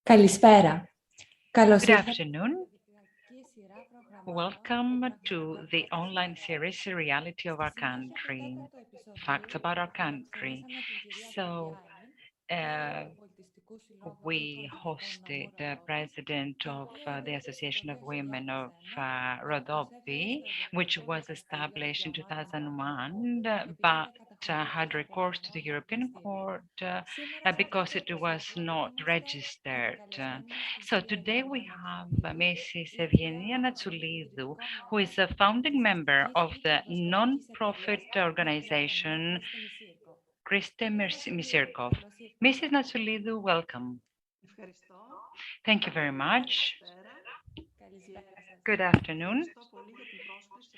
Καλησπέρα. Καλώς Good ήρθατε. afternoon. Welcome to the online series, Reality of Our Country, Facts about Our Country. So, we hosted the president of the Association of Women of Rhodope, which was established in 2001, but had recourse to the European Court because it was not registered. So today we have Mrs. Evgenia Natsoulidou, who is a founding member of the non-profit organization Krste Misirkov. Mrs. Natsoulidou, welcome. Thank you very much. Good afternoon.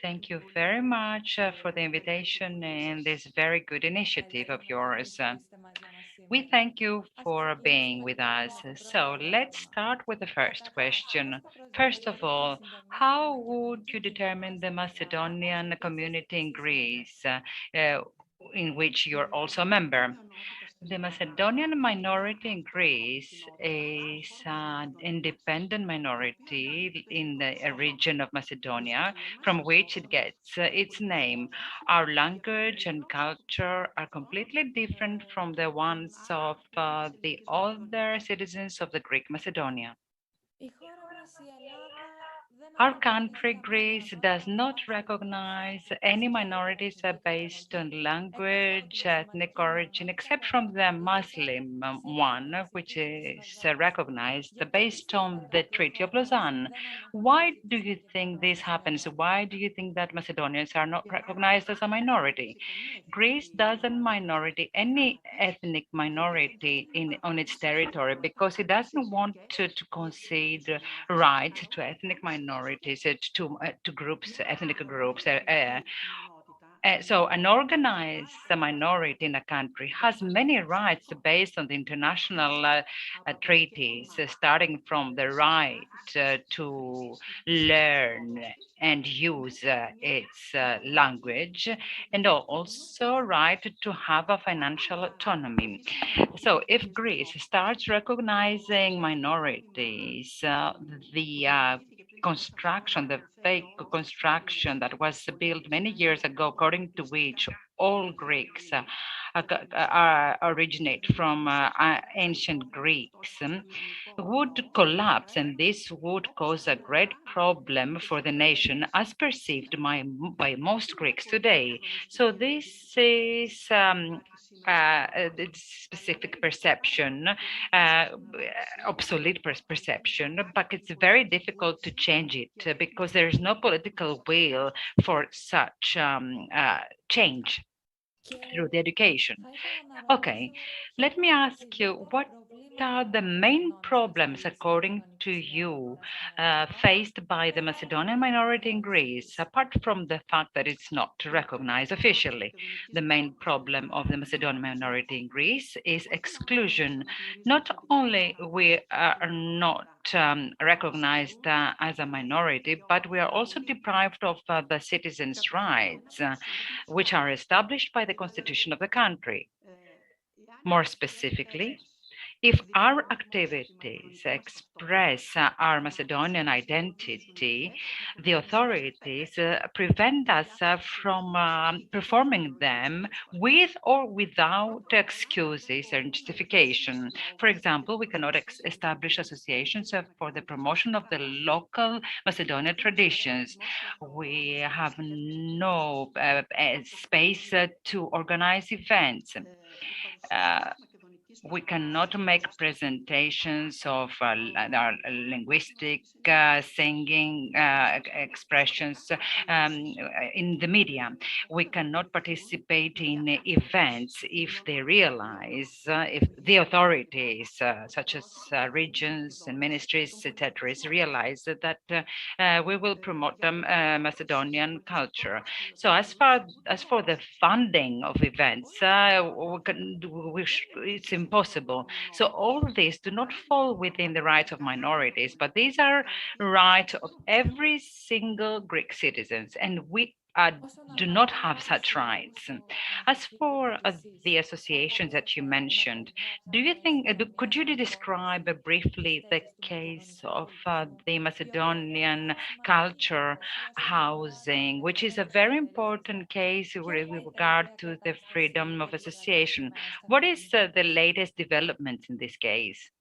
Thank you very much for the invitation and this very good initiative of yours. We thank you for being with us. So let's start with the first question. First of all, how would you determine the Macedonian community in Greece, in which you're also a member? The Macedonian minority in Greece is an independent minority in the region of Macedonia, from which it gets its name. Our language and culture are completely different from the ones of the other citizens of the Greek Macedonia. Our country, Greece, does not recognize any minorities based on language, ethnic origin, except from the Muslim one, which is recognized based on the Treaty of Lausanne. Why do you think this happens? Why do you think that Macedonians are not recognized as a minority? Greece doesn't minority any ethnic minority on its territory because it doesn't want to concede right to ethnic minorities, to groups, ethnic groups. So an organized minority in a country has many rights based on the international treaties, starting from the right to learn and use its language, and also right to have a financial autonomy. So if Greece starts recognizing minorities, the construction, the fake construction that was built many years ago, according to which all Greeks originate from ancient Greeks, would collapse, and this would cause a great problem for the nation as perceived by most Greeks today. So this is the specific perception, obsolete perception, but it's very difficult to change it because there is no political will for such change through the education. Okay, let me ask you, what are the main problems, according to you, faced by the Macedonian minority in Greece, apart from the fact that it's not recognized officially? The main problem of the Macedonian minority in Greece is exclusion. Not only we are not recognized as a minority, but we are also deprived of the citizens' rights, which are established by the constitution of the country. More specifically, if our activities express our Macedonian identity, the authorities prevent us from performing them with or without excuses or justification. For example, we cannot establish associations for the promotion of the local Macedonian traditions. We have no space to organize events. We cannot make presentations of our linguistic singing expressions in the media. We cannot participate in events if they realize, if the authorities, such as regions and ministries, etc., realize that we will promote Macedonian culture. So as far as for the funding of events, it's impossible. So all of these do not fall within the rights of minorities, but these are rights of every single Greek citizens, and we do not have such rights. As for the associations that you mentioned, do you think, could you describe briefly the case of the Macedonian culture housing, which is a very important case with regard to the freedom of association? What is the latest development in this case?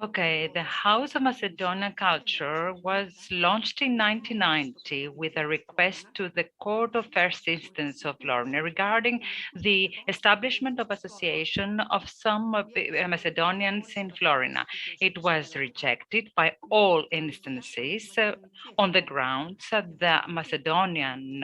Okay, the House of Macedonian Culture was launched in 1990 with a request to the Court of First Instance of Florina regarding the establishment of association of some of the Macedonians in Florina. It was rejected by all instances on the grounds that the Macedonian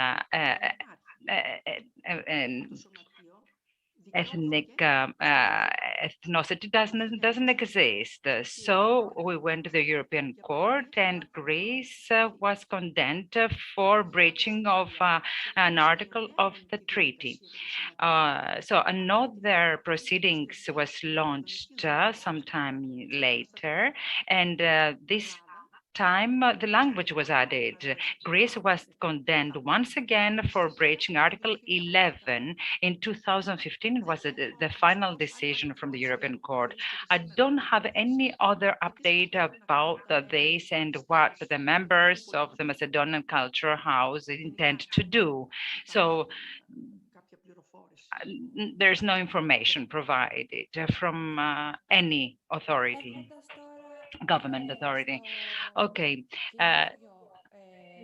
ethnic ethnicity doesn't exist. So we went to the European Court, and Greece was condemned for breaching of an article of the treaty. So another proceedings was launched sometime later, and this time the language was added. Greece was condemned once again for breaching Article 11 in 2015. It was the final decision from the European Court. I don't have any other update about this and what the members of the Macedonian Culture House intend to do. So there's no information provided from any authority, government authority. Okay,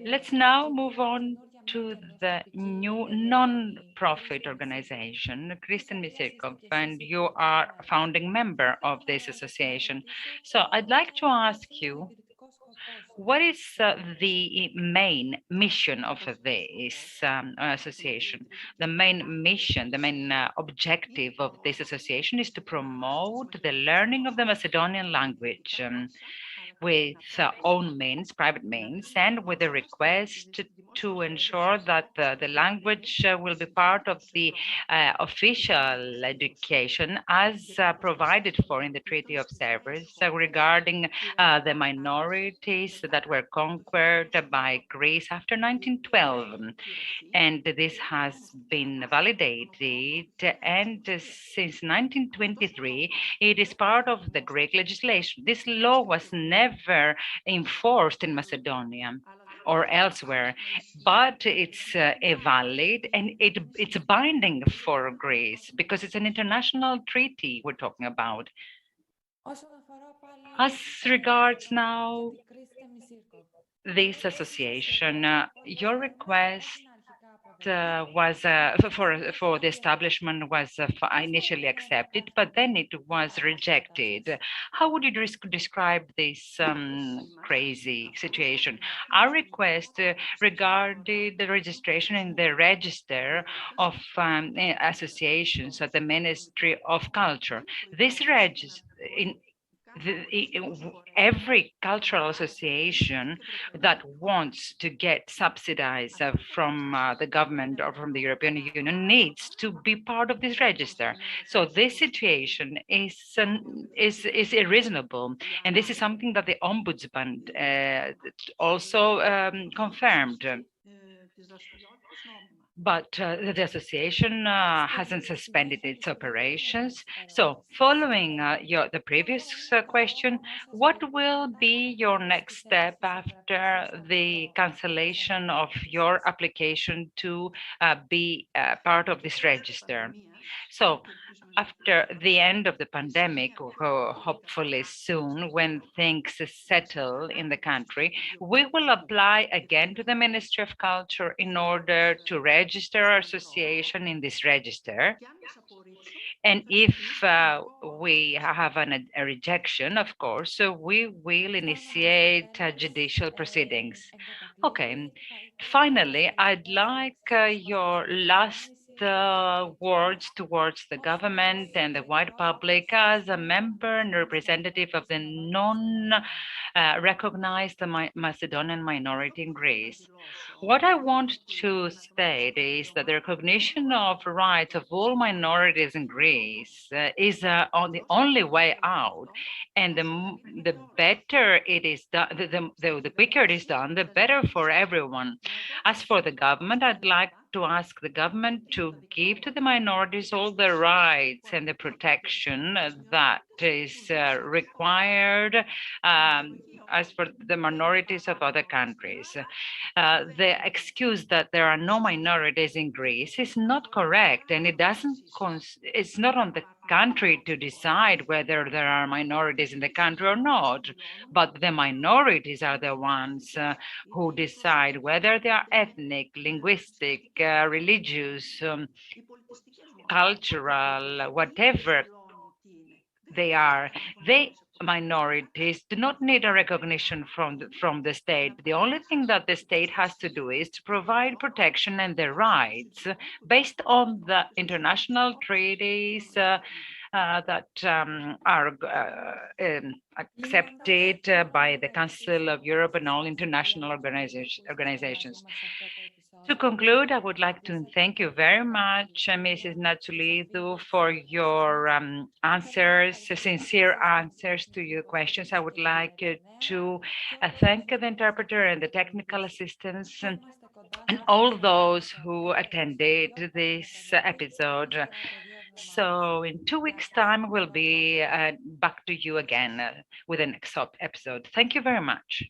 let's now move on to the new non-profit organization, Krste Misirkov, and you are a founding member of this association. So I'd like to ask you, what is the main mission of this association? The main mission, the main objective of this association is to promote the learning of the Macedonian language. With own means, private means, and with a request to ensure that the language will be part of the official education as provided for in the Treaty of Sevres regarding the minorities that were conquered by Greece after 1912. And this has been validated, and since 1923, it is part of the Greek legislation. This law was never enforced in Macedonia or elsewhere, but it's valid, and it's binding for Greece because it's an international treaty we're talking about. As regards now this association, your request was for the establishment was initially accepted, but then it was rejected. How would you describe this crazy situation? Our request regarded the registration in the register of associations at the Ministry of Culture. This register in every cultural association that wants to get subsidized from the government or from the European Union needs to be part of this register. So this situation is irreasonable, and this is something that the ombudsman also confirmed. But the association hasn't suspended its operations. So following the previous question, what will be your next step after the cancellation of your application to be part of this register? So after the end of the pandemic, hopefully soon, when things settle in the country, we will apply again to the Ministry of Culture in order to register our association in this register. And if we have a rejection, of course, so we will initiate judicial proceedings. Okay, finally, I'd like your last words towards the government and the wide public as a member and representative of the non-recognized Macedonian minority in Greece. What I want to state is that the recognition of rights of all minorities in Greece is on the only way out, and the better it is done, the quicker it is done, the better for everyone. As for the government, I'd like to ask the government to give to the minorities all the rights and the protection that is required as for the minorities of other countries. The excuse that there are no minorities in Greece is not correct, and it doesn't. It's not on the country to decide whether there are minorities in the country or not, but the minorities are the ones who decide whether they are ethnic, linguistic, religious, cultural, whatever they are. They minorities do not need a recognition from the state. The only thing that the state has to do is to provide protection and the rights based on the international treaties that are accepted by the Council of Europe and all international organizations. To conclude, I would like to thank you very much, Mrs. Natsulidou, for your answers, sincere answers to your questions. I would like to thank the interpreter and the technical assistants and all those who attended this episode. So in 2 weeks' time, we'll be back to you again with the next episode. Thank you very much.